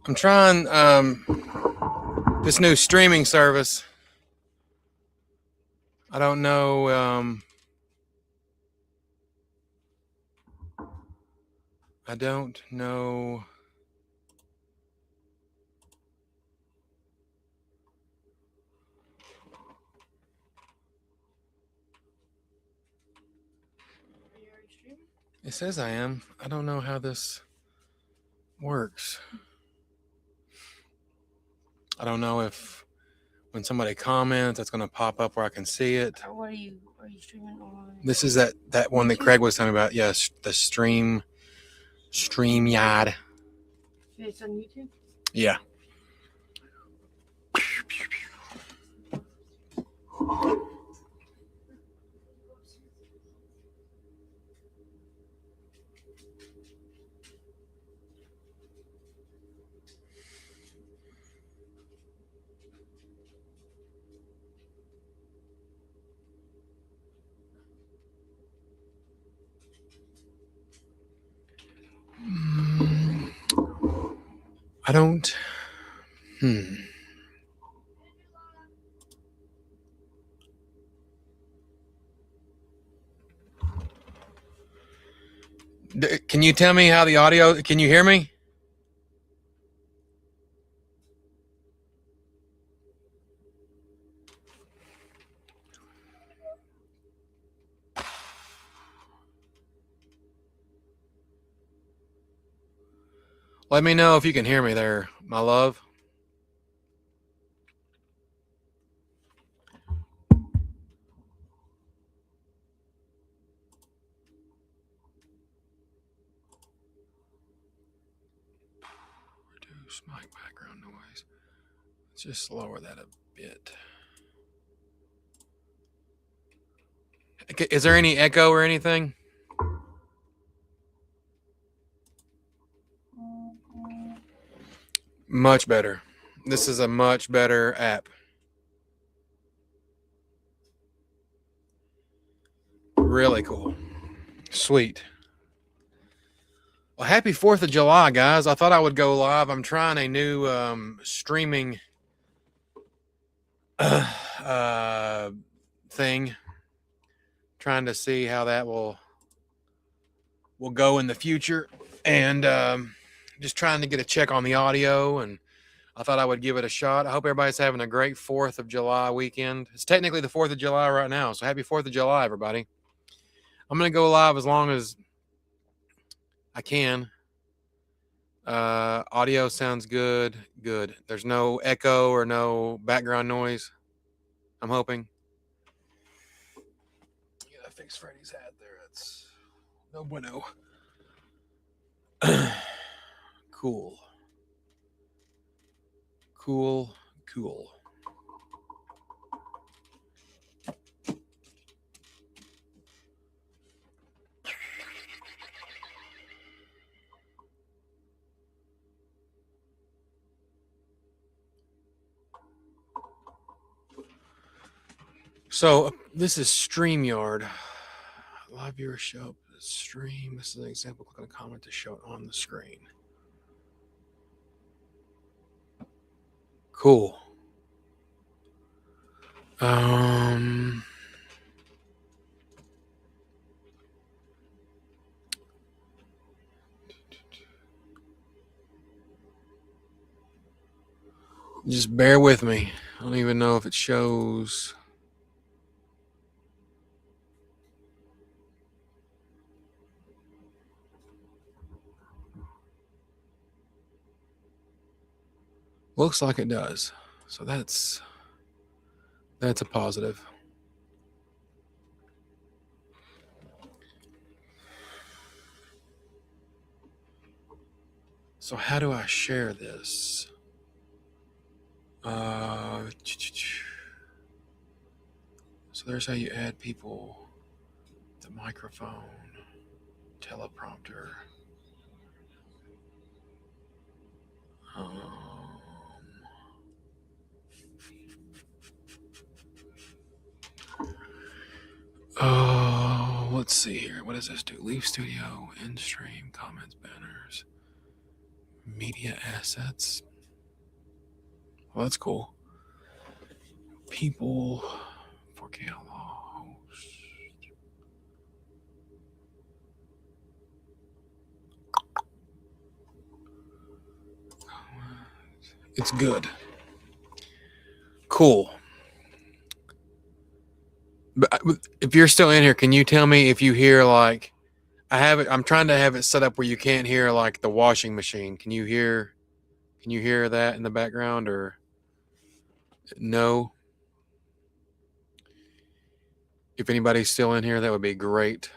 I'm trying this new streaming service. I don't know. I don't know. It says I am. I don't know how this works. I don't know if when somebody comments, it's going to pop up where I can see it. What are you streaming on? This is that one that Craig was telling me about. Yes, the StreamYard. It's on YouTube? Yeah. I don't. Can you tell me how the audio? Can you hear me? Let me know if you can hear me there, my love. Reduce mic background noise. Let's just lower that a bit. Is there any echo or anything? Much better. This is a much better app. Really cool. Sweet. Well, happy 4th of July, guys. I thought I would go live. I'm trying a new streaming thing. Trying to see how that will go in the future. And just trying to get a check on the audio. And I thought I would give it a shot. I hope everybody's having a great 4th of July weekend. It's technically the 4th of July right now. So happy 4th of July, everybody. I'm going to go live as long as I can. Audio sounds good. Good. There's no echo or no background noise. I'm hoping. Yeah, I fixed Freddy's hat there. It's no bueno. Cool. Cool. So this is StreamYard. Live viewer show stream. This is an example. Click on a comment to show it on the screen. Cool. Just bear with me. I don't even know if it shows. Looks like it does. So that's a positive. So how do I share this? So there's how you add people. The microphone, teleprompter. let's see here. What does this do? Leave studio, end stream, comments, banners, media assets. Well, that's cool. People, 4K law. It's good. Cool. But if you're still in here, can you tell me if you hear like I'm trying to have it set up where you can't hear like the washing machine. Can you hear that in the background or no? If anybody's still in here, that would be great.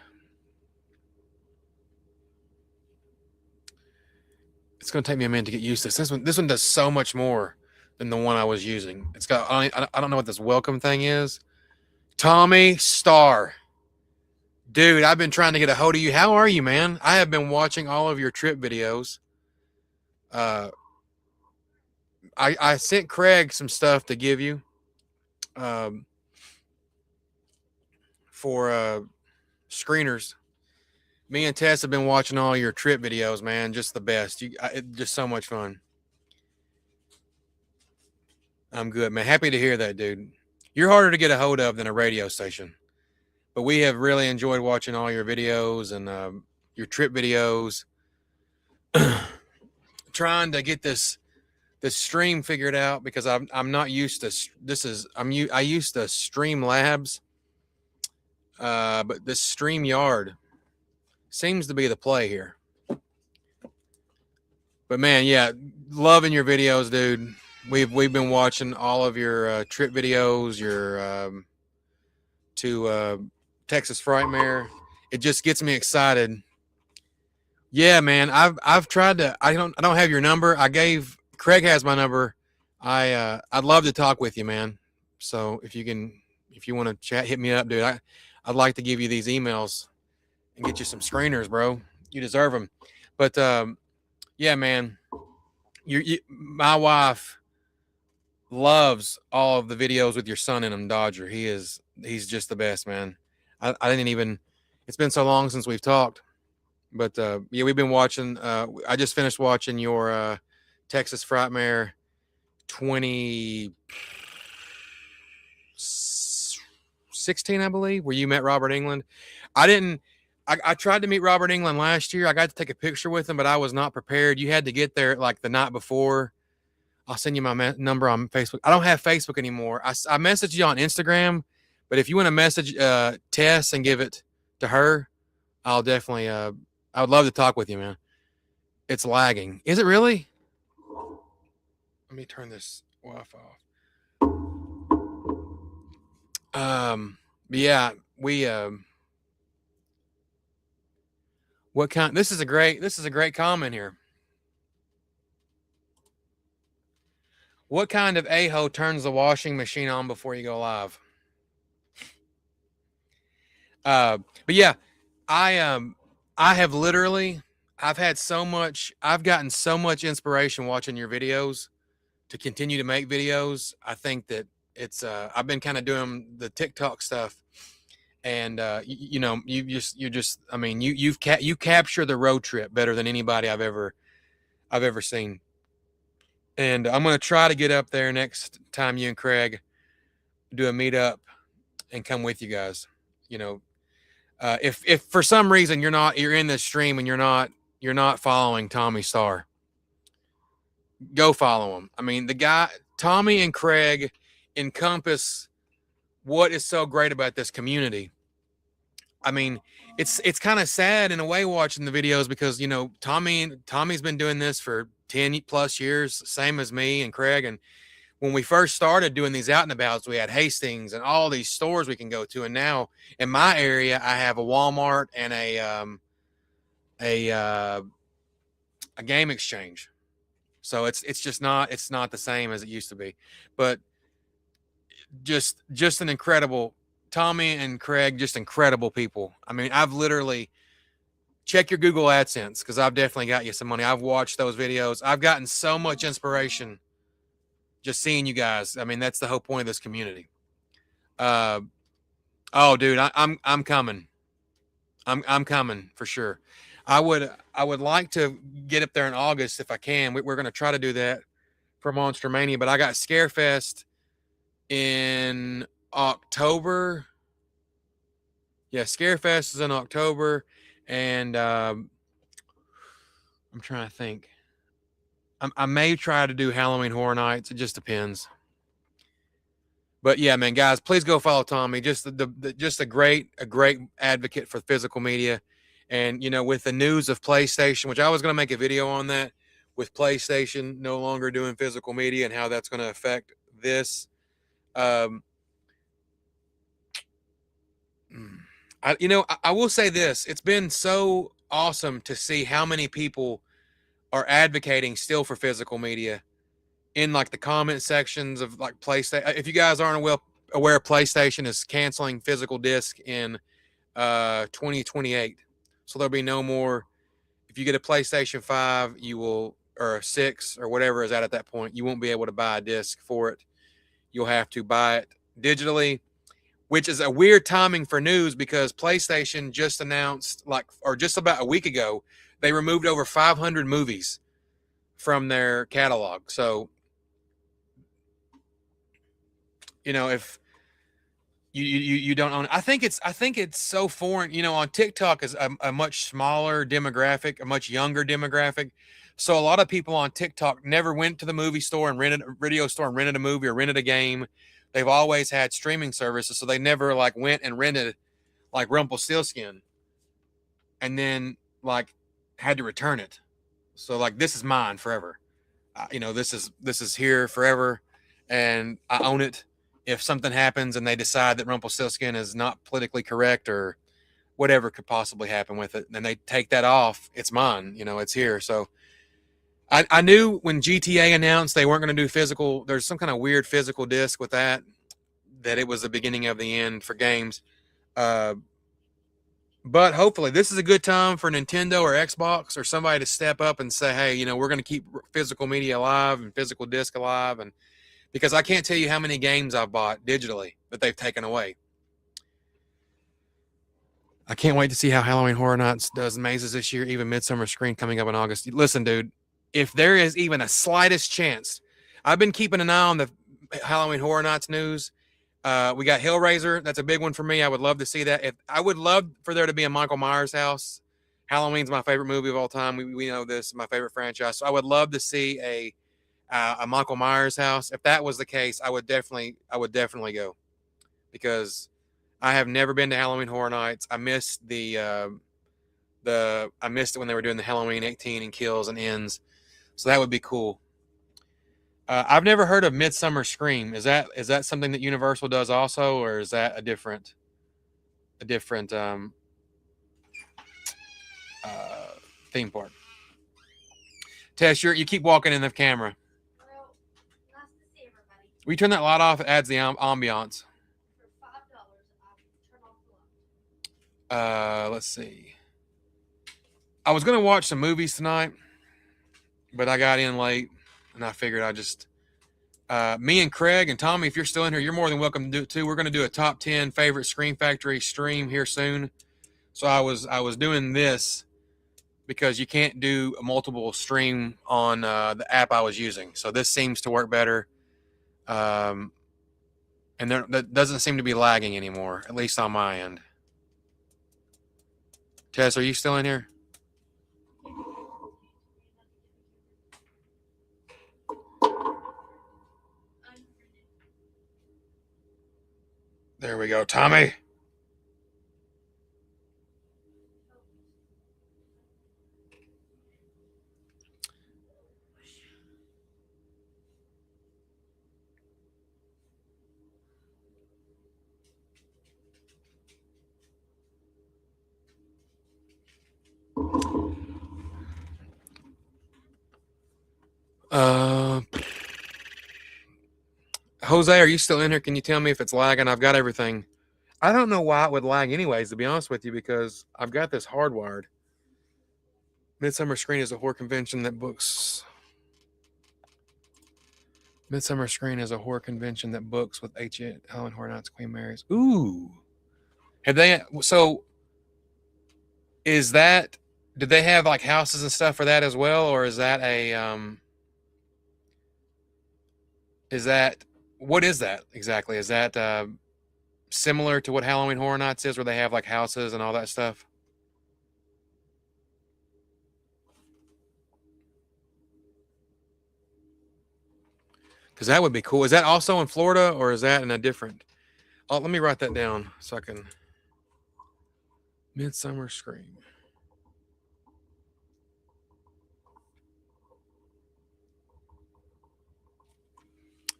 It's going to take me a minute to get used to this. This one does so much more than the one I was using. It's got I don't know what this welcome thing is. Tommy Star. Dude, I've been trying to get a hold of you. How are you, man? I have been watching all of your trip videos. I sent Craig some stuff to give you for screeners. Me and Tess have been watching all your trip videos, man. Just the best. Just so much fun. I'm good, man. Happy to hear that, dude. You're harder to get a hold of than a radio station. But we have really enjoyed watching all your videos and your trip videos. Trying to get this stream figured out because I'm not used to I used to Streamlabs, but this StreamYard seems to be the play here. But man, yeah, loving your videos, dude. We've been watching all of your trip videos, your to Texas Frightmare. It just gets me excited. Yeah, man. I've tried to. I don't have your number. Craig has my number. I'd love to talk with you, man. So if you want to chat, hit me up, dude. I'd like to give you these emails and get you some screeners, bro. You deserve them. But yeah, man. My wife loves all of the videos with your son in them, Dodger. He's just the best, man. I didn't even. It's been so long since we've talked, but yeah, we've been watching. I just finished watching your Texas Frightmare 2016, I believe, where you met Robert England. I tried to meet Robert England last year. I got to take a picture with him, but I was not prepared. You had to get there like the night before. I'll send you my number on Facebook. I don't have Facebook anymore. I messaged you on Instagram, but if you want to message Tess and give it to her, I'll definitely. I would love to talk with you, man. It's lagging. Is it really? Let me turn this Wi-Fi off. Yeah, we. What kind? This is a great comment here. What kind of a-ho turns the washing machine on before you go live? But yeah, I've gotten so much inspiration watching your videos to continue to make videos. I think that it's, I've been kind of doing the TikTok stuff and, you capture the road trip better than anybody I've ever seen. And I'm going to try to get up there next time you and Craig do a meetup and come with you guys. If for some reason you're in this stream and you're not following Tommy Star, go follow him. I mean, the guy, Tommy and Craig encompass what is so great about this community. I mean, it's kind of sad in a way watching the videos because, Tommy's been doing this for 10 plus years, same as me and Craig. And when we first started doing these out and abouts, we had Hastings and all these stores we can go to. And now in my area, I have a Walmart and a game exchange. So it's not the same as it used to be, but just an incredible Tommy and Craig, just incredible people. I mean, I've literally check your Google AdSense because I've definitely got you some money. I've watched those videos. I've gotten so much inspiration just seeing you guys. I mean, that's the whole point of this community. Oh, dude, I'm coming. I'm coming for sure. I would like to get up there in August if I can. We're going to try to do that for Monster Mania, but I got Scarefest in October. Yeah, Scarefest is in October, and I'm trying to think. I may try to do Halloween Horror Nights. It just depends. But yeah, man, guys, please go follow Tommy. Just just a great advocate for physical media, and with the news of PlayStation, which I was going to make a video on that, with PlayStation no longer doing physical media and how that's going to affect this. Um, I will say this: it's been so awesome to see how many people are advocating still for physical media in like the comment sections of like PlayStation. If you guys aren't aware, PlayStation is canceling physical disc in 2028, so there'll be no more. If you get a PlayStation 5, you will, or a 6 or whatever is at that point, you won't be able to buy a disc for it. You'll have to buy it digitally, which is a weird timing for news because PlayStation just announced, or just about a week ago, they removed over 500 movies from their catalog. So, if you don't own it, I think it's so foreign. On TikTok is a much smaller demographic, a much younger demographic. So a lot of people on TikTok never went to the movie store and rented a video store and rented a movie or rented a game. They've always had streaming services, so they never went and rented like Rumpelstiltskin and then had to return it. So this is mine forever. This is here forever, and I own it. If something happens and they decide that Rumpelstiltskin is not politically correct or whatever could possibly happen with it, and they take that off, it's mine. It's here. So I knew when GTA announced they weren't going to do physical, there's some kind of weird physical disc with that it was the beginning of the end for games. But hopefully this is a good time for Nintendo or Xbox or somebody to step up and say, hey, we're going to keep physical media alive and physical disc alive. And because I can't tell you how many games I've bought digitally that they've taken away. I can't wait to see how Halloween Horror Nights does mazes this year, even Midsummer Screen coming up in August. Listen, dude, if there is even a slightest chance, I've been keeping an eye on the Halloween Horror Nights news. We got Hellraiser. That's a big one for me. I would love to see that. I would love for there to be a Michael Myers house. Halloween's my favorite movie of all time. We know this, my favorite franchise. So I would love to see a Michael Myers house. If that was the case, I would definitely go, because I have never been to Halloween Horror Nights. I missed I missed it when they were doing the Halloween 18 and Kills and Ends. So that would be cool. I've never heard of Midsummer Scream. Is that something that Universal does also, or is that a different theme park? Tess, you keep walking in the camera. Well, nice to see everybody. We turn that light off. It adds the ambiance. For $5, I'll turn off the light. Let's see. I was gonna watch some movies tonight, but I got in late, and I figured I just me and Craig and Tommy, if you're still in here, you're more than welcome to do it too. We're gonna do a top 10 favorite Scream Factory stream here soon. So I was doing this because you can't do a multiple stream on the app I was using. So this seems to work better. And that doesn't seem to be lagging anymore, at least on my end. Tess, are you still in here? There we go, Tommy. Jose, are you still in here? Can you tell me if it's lagging? I've got everything. I don't know why it would lag anyways, to be honest with you, because I've got this hardwired. Midsummer Screen is a horror convention that books. Midsummer Screen is a horror convention that books with Halloween Horror Nights, Queen Mary's. Ooh. Have they, so Is that, did they have like houses and stuff for that as well, or is that is that, what is that exactly? Is that similar to what Halloween Horror Nights is, where they have like houses and all that stuff? Because that would be cool. Is that also in Florida, or is that in a different? Oh, let me write that down so I can. Midsummer Scream.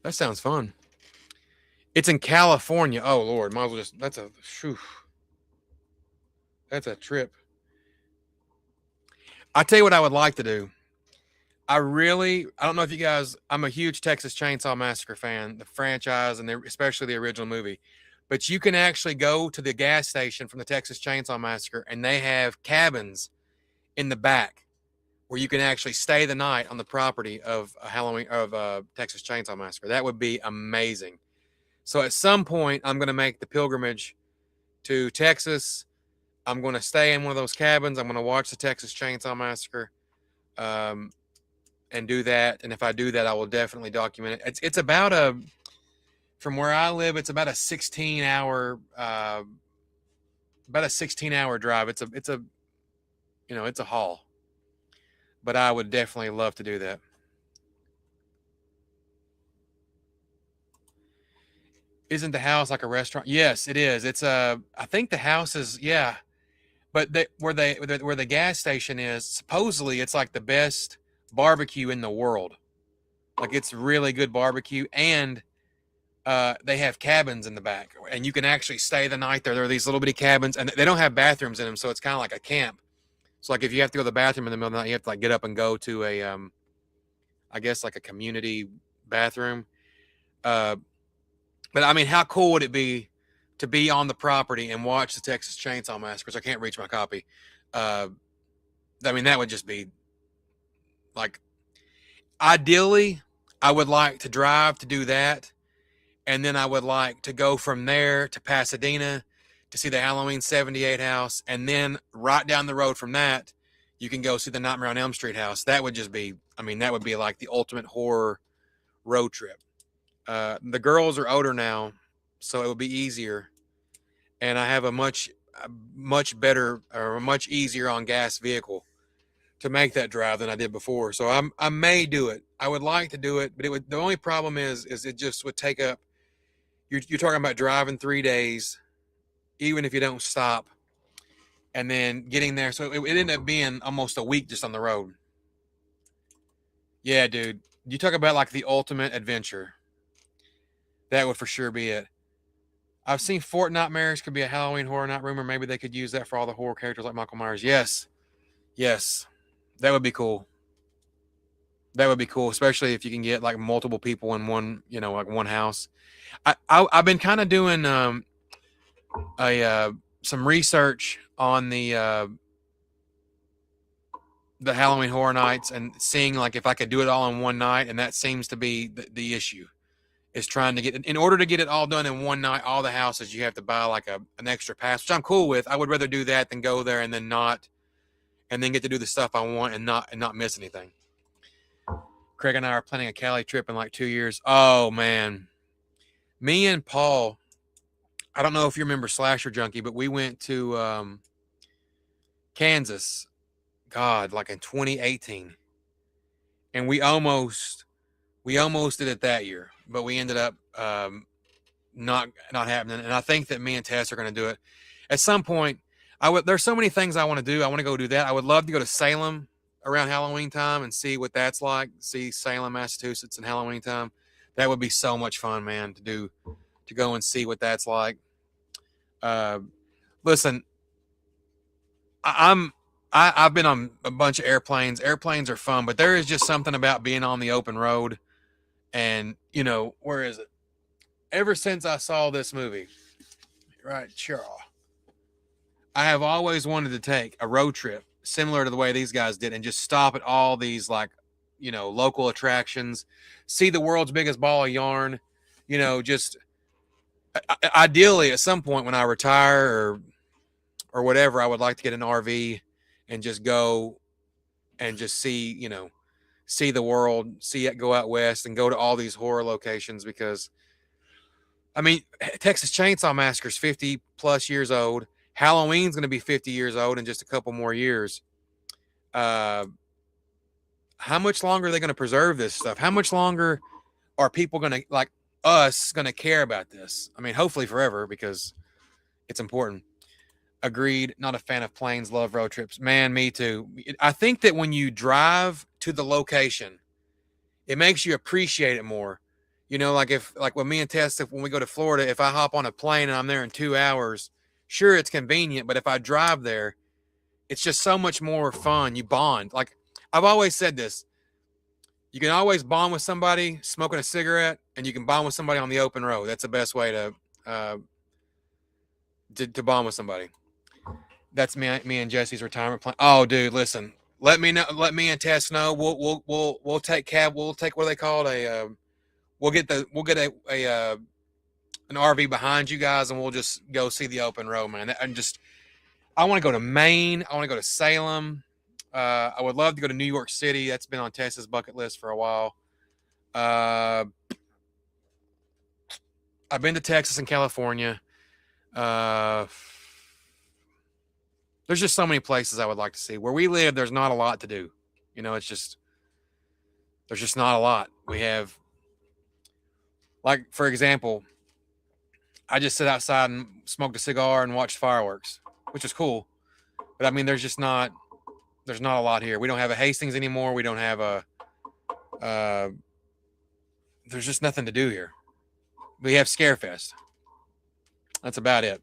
That sounds fun. It's in California. Oh Lord, might as well just. That's a. Whew, that's a trip. I tell you what I would like to do. I don't know if you guys, I'm a huge Texas Chainsaw Massacre fan, the franchise, and especially the original movie. But you can actually go to the gas station from the Texas Chainsaw Massacre, and they have cabins in the back where you can actually stay the night on the property of Texas Chainsaw Massacre. That would be amazing. So at some point, I'm going to make the pilgrimage to Texas. I'm going to stay in one of those cabins. I'm going to watch the Texas Chainsaw Massacre. And do that. And if I do that, I will definitely document it. It's about from where I live, it's about a 16-hour drive. It's a it's a haul. But I would definitely love to do that. Isn't the house like a restaurant? Yes, it is. It's I think the house is, yeah. But where the gas station is, supposedly it's like the best barbecue in the world. Like, it's really good barbecue, and they have cabins in the back, and you can actually stay the night there. There are these little bitty cabins, and they don't have bathrooms in them, so it's kind of like a camp. So like if you have to go to the bathroom in the middle of the night, you have to like get up and go to a I guess like a community bathroom. But I mean, how cool would it be to be on the property and watch the Texas Chainsaw Massacre? I can't reach my copy. I mean, that would just be like, ideally, I would like to drive to do that. And then I would like to go from there to Pasadena to see the Halloween 78 house. And then right down the road from that, you can go see the Nightmare on Elm Street house. That would just be, I mean, that would be like the ultimate horror road trip. The girls are older now, so it would be easier. And I have a much better, or a much easier on gas vehicle to make that drive than I did before. So I may do it. I would like to do it, but the only problem is it just would take up, you're talking about driving 3 days, even if you don't stop, and then getting there. So it ended up being almost a week just on the road. Yeah, dude. You talk about like the ultimate adventure. That would for sure be it. I've seen Fort Nightmares could be a Halloween Horror Night room, or maybe they could use that for all the horror characters like Michael Myers. Yes. Yes. That would be cool. That would be cool, especially if you can get like multiple people in one, like one house. I've been kind of doing some research on the Halloween Horror Nights and seeing like if I could do it all in one night, and that seems to be the issue. Is trying to get, in order to get it all done in one night, all the houses, you have to buy like an extra pass, which I'm cool with. I would rather do that than go there and then get to do the stuff I want and not miss anything. Craig and I are planning a Cali trip in like 2 years. Oh man, me and Paul, I don't know if you remember Slasher Junkie, but we went to Kansas, God, like in 2018, and we almost did it that year, but we ended up not happening. And I think that me and Tess are going to do it at some point. There's so many things I want to do. I want to go do that. I would love to go to Salem around Halloween time and see what that's like. See Salem, Massachusetts in Halloween time. That would be so much fun, man, to go and see what that's like. Listen, I've been on a bunch of airplanes. Airplanes are fun, but there is just something about being on the open road. And, where is it? Ever since I saw this movie, right, sure, I have always wanted to take a road trip similar to the way these guys did and just stop at all these, like, local attractions, see the world's biggest ball of yarn, just ideally at some point when I retire, or or whatever, I would like to get an RV and just go and just see, you know, see the world, see it, go out west and go to all these horror locations because I mean, Texas Chainsaw Massacre is 50 plus years old. Halloween's going to be 50 years old in just a couple more years. How much longer are they going to preserve this stuff? How much longer are people going to, like us, going to care about this? I mean, hopefully forever because it's important. Agreed. Not a fan of planes. Love road trips. Man, me too. I think that when you drive to the location, it makes you appreciate it more. You know, like when me and Tess, when we go to Florida, if I hop on a plane and I'm there in 2 hours, sure, it's convenient. But if I drive there, it's just so much more fun. You bond. Like I've always said this, you can always bond with somebody smoking a cigarette and you can bond with somebody on the open road. That's the best way to bond with somebody. That's me and Jesse's retirement plan. Oh, dude, listen. Let me know. Let me and Tess know. We'll take cab. We'll take what are they called we'll get an RV behind you guys, and we'll just go see the open road, man. I want to go to Maine. I want to go to Salem. I would love to go to New York City. That's been on Tess's bucket list for a while. I've been to Texas and California. There's just so many places I would like to see. Where we live, there's not a lot to do. You know, there's just not a lot. We have, like, for example, I just sit outside and smoked a cigar and watched fireworks, which is cool. But I mean, there's not a lot here. We don't have a Hastings anymore. We don't have there's just nothing to do here. We have Scarefest. That's about it.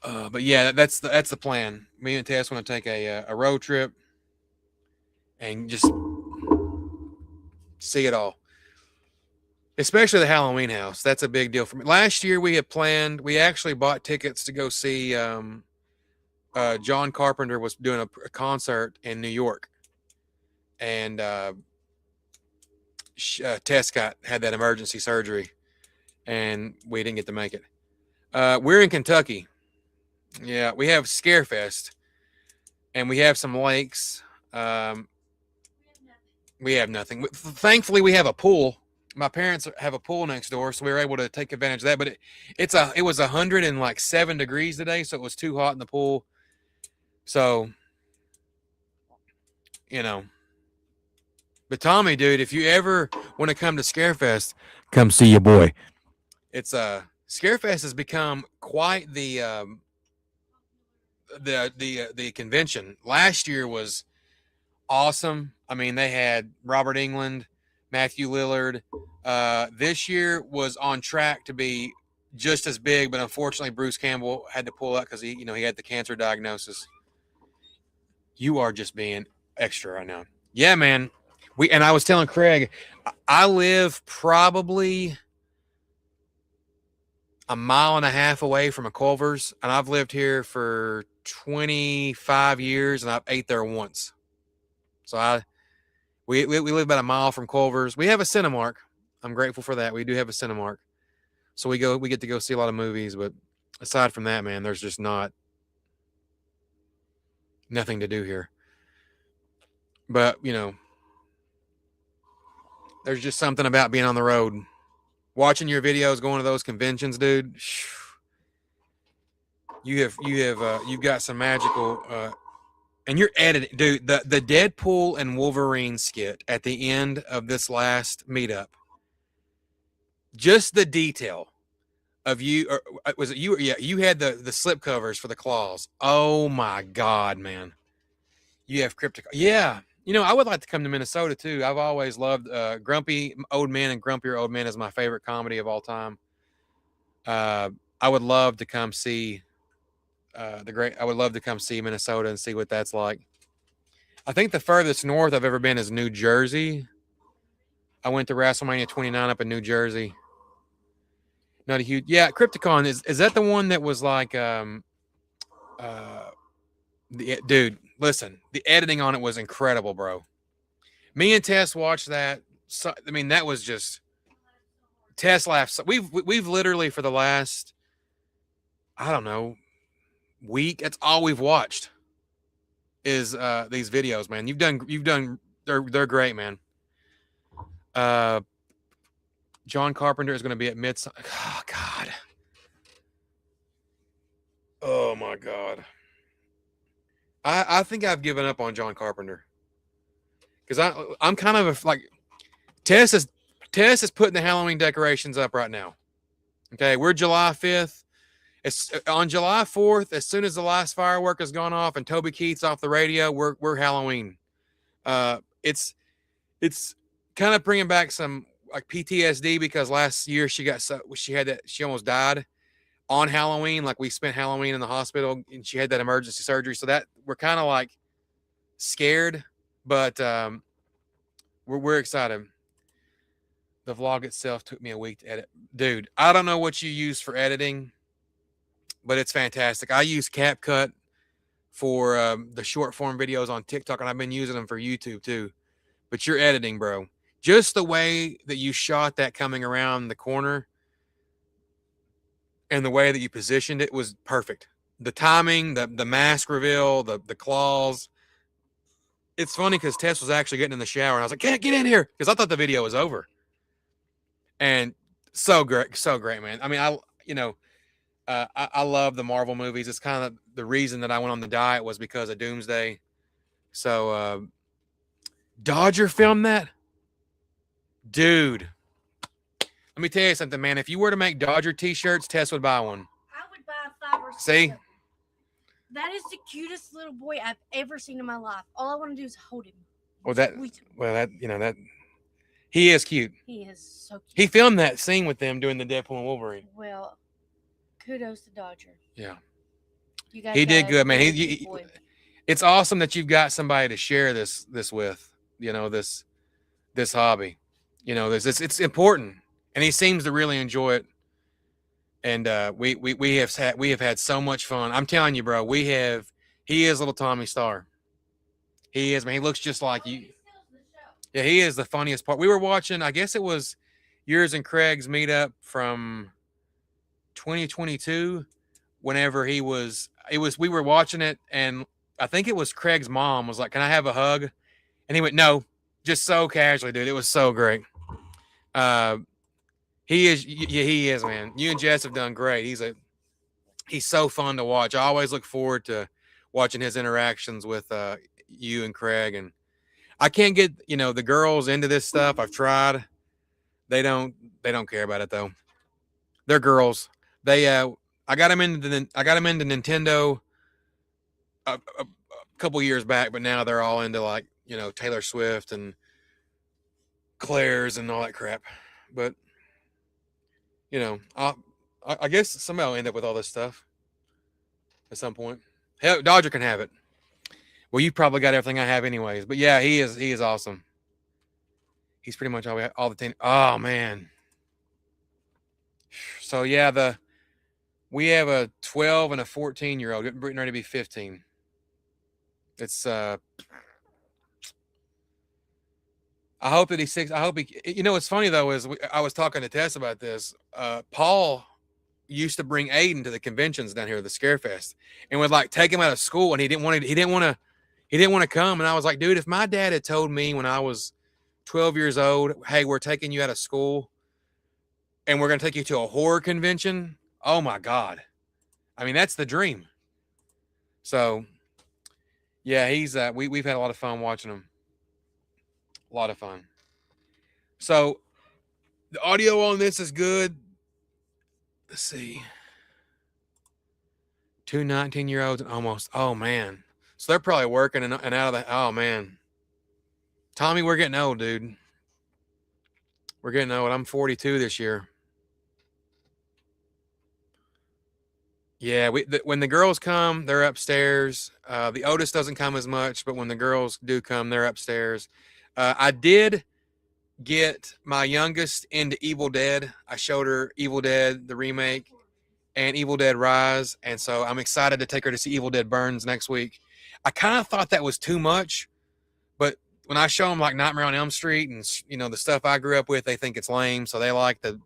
But yeah, that's the plan. Me and Tess want to take a road trip and just see it all. Especially the Halloween house. That's a big deal for me. Last year we actually bought tickets to go see John Carpenter was doing a concert in New York. And Tess had that emergency surgery and we didn't get to make it. We're in Kentucky. Yeah, we have Scarefest, and we have some lakes. We have nothing. Thankfully, we have a pool. My parents have a pool next door, so we were able to take advantage of that. But it was 107 degrees today, so it was too hot in the pool. So, you know. But Tommy, dude, if you ever want to come to Scarefest, come see your boy. It's Scarefest has become quite the convention. Last year was awesome. I mean, they had Robert Englund, Matthew Lillard. This year was on track to be just as big, but unfortunately Bruce Campbell had to pull out because he had the cancer diagnosis. You are just being extra right now. Yeah, man. I was telling Craig, I live probably a mile and a half away from a Culver's, and I've lived here for 25 years, and I've ate there once. So we live about a mile from Culver's. We have a Cinemark. I'm grateful for that. We do have a Cinemark. So we get to go see a lot of movies, but aside from that, man, there's just nothing to do here. But, there's just something about being on the road. Watching your videos, going to those conventions, dude. You've got some magical and you're editing, dude. The Deadpool and Wolverine skit at the end of this last meetup. Just the detail of you, or was it you? Yeah, you had the slip covers for the claws. Oh my God, man! You have cryptic. Yeah, I would like to come to Minnesota too. I've always loved Grumpy Old Men and Grumpier Old Men is my favorite comedy of all time. I would love to come see I would love to come see Minnesota and see what that's like. I think the furthest north I've ever been is New Jersey. I went to WrestleMania 29 up in New Jersey. Not a huge, yeah. Crypticon is that the one that was like, dude, listen, the editing on it was incredible, bro. Me and Tess watched that. So, I mean, that was just Tess laughs. We've literally for the last I don't know, week. That's all we've watched is these videos, man. You've done they're great, man. John Carpenter is going to be at Midsummer. Oh God. Oh my God. I think I've given up on John Carpenter because I'm kind of like Tess is putting the Halloween decorations up right now. Okay, we're July 5th. It's on July 4th. As soon as the last firework has gone off and Toby Keith's off the radio, we're Halloween. It's kind of bringing back some like PTSD because last year she almost died on Halloween. Like we spent Halloween in the hospital and she had that emergency surgery. So that we're kind of like scared, but we're excited. The vlog itself took me a week to edit. Dude, I don't know what you use for editing, but it's fantastic. I use CapCut for the short form videos on TikTok, and I've been using them for YouTube too. But you're editing, bro. Just the way that you shot that coming around the corner and the way that you positioned it was perfect. The timing, the mask reveal, the claws. It's funny because Tess was actually getting in the shower, and I was like, "Can't get in here," because I thought the video was over. And so great, man. I mean, I love the Marvel movies. It's kind of the reason that I went on the diet was because of Doomsday. So, Dodger filmed that, dude. Let me tell you something, man. If you were to make Dodger T-shirts, Tess would buy one. I would buy 5 or 6. See? of them. That is the cutest little boy I've ever seen in my life. All I want to do is hold him. He is cute. He is so cute. He filmed that scene with them doing the Deadpool and Wolverine. Well, kudos to Dodger. Yeah. You guys He did got a good, man. really cute boy. It's awesome that you've got somebody to share this with. You know, this hobby. You know, it's important, and he seems to really enjoy it. And we have had so much fun. I'm telling you, bro. He is little Tommy Star. He is, man. He looks just like you. Yeah, he is the funniest part. We were watching, I guess it was yours and Craig's meetup from 2022. Whenever we were watching it, and I think it was Craig's mom was like, "Can I have a hug?" And he went, "No," just so casually, dude. It was so great. He is, man. You and Jess have done great. He's so fun to watch. I always look forward to watching his interactions with you and Craig. And I can't get the girls into this stuff. I've tried. They don't care about it though. They're girls. I got them into Nintendo a couple years back, but now they're all into like Taylor Swift and Claire's and all that crap. But I guess somebody will end up with all this stuff at some point. Hell, Dodger can have it. Well, you probably got everything I have anyways. But yeah, he is awesome. He's pretty much all the team. Oh man. So yeah, we have a 12 and a 14-year-old getting ready to be 15. It's I hope that he's 6. I hope he. What's funny though is I was talking to Tess about this. Paul used to bring Aiden to the conventions down here, the Scarefest, and would like take him out of school, and he didn't want to come. And I was like, dude, if my dad had told me when I was 12 years old, hey, we're taking you out of school, and we're gonna take you to a horror convention, oh my God, I mean that's the dream. So yeah, he's we've had a lot of fun watching him. A lot of fun. So the audio on this is good. Let's see. 2 19-year-olds and almost. Oh man. So they're probably working and out of the. Oh man. Tommy, we're getting old, dude. We're getting old. I'm 42 this year. Yeah, when the girls come, they're upstairs. The Otis doesn't come as much, but when the girls do come, they're upstairs. I did get my youngest into Evil Dead. I showed her Evil Dead, the remake, and Evil Dead Rise. And so I'm excited to take her to see Evil Dead Burns next week. I kind of thought that was too much, but when I show them like Nightmare on Elm Street and, the stuff I grew up with, they think it's lame. So they like the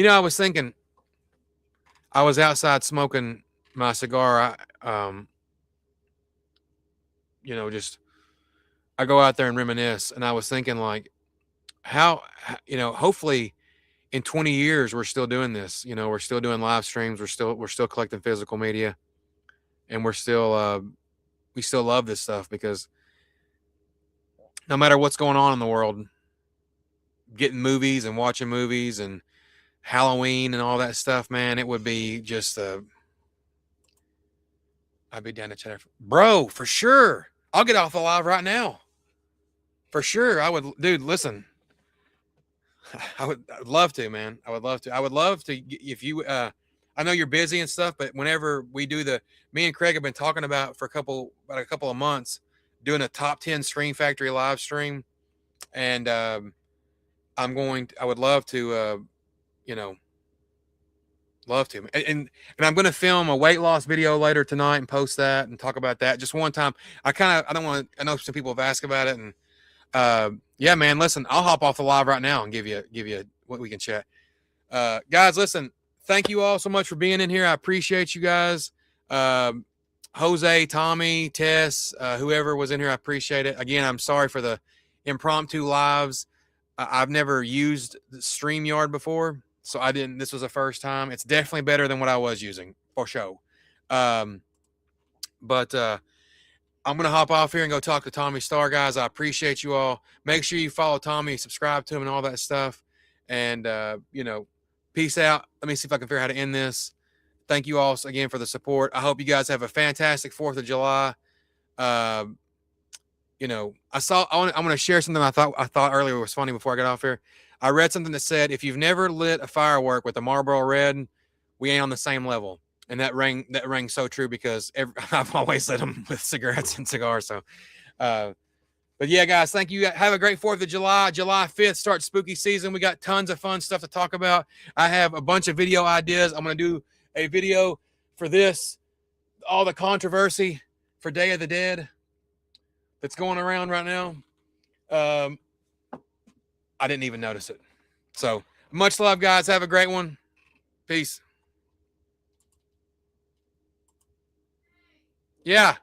You know, I was thinking, I was outside smoking my cigar. You know, just I go out there and reminisce, and I was thinking like, you know, hopefully in 20 years we're still doing this. You know, we're still doing live streams. We're still collecting physical media, and we still love this stuff because no matter what's going on in the world, getting movies and watching movies and Halloween and all that stuff, man, it would be just I'd be down to chat, bro, for sure. I'll get off the live right now, for sure. I would, dude. Listen, I'd love to, man. I would love to. I would love to if you. I know you're busy and stuff, but whenever we do me and Craig have been talking about for about a couple of months, doing a top 10 Stream Factory live stream, and I would love to, you know, love to, and I'm going to film a weight loss video later tonight and post that and talk about that just one time. I don't want to. I know some people have asked about it, and yeah, man. Listen, I'll hop off the live right now and give you what we can chat. Guys, listen. Thank you all so much for being in here. I appreciate you guys. Jose, Tommy, Tess, whoever was in here, I appreciate it. Again, I'm sorry for the impromptu lives. I've never used StreamYard before, so I didn't. This was the first time. It's definitely better than what I was using, for sure. But I'm going to hop off here and go talk to Tommy Star, guys. I appreciate you all. Make sure you follow Tommy, subscribe to him, and all that stuff. And, you know, peace out. Let me see if I can figure out how to end this. Thank you all again for the support. I hope you guys have a fantastic 4th of July. You know, I'm going to share something I thought earlier was funny before I got off here. I read something that said, if you've never lit a firework with a Marlboro Red, we ain't on the same level. And that rang so true because I've always lit them with cigarettes and cigars. So, but yeah, guys, thank you. Have a great 4th of July. July 5th starts spooky season. We got tons of fun stuff to talk about. I have a bunch of video ideas. I'm going to do a video for this, all the controversy for Day of the Dead that's going around right now. I didn't even notice it. So much love, guys. Have a great one. Peace. Yeah.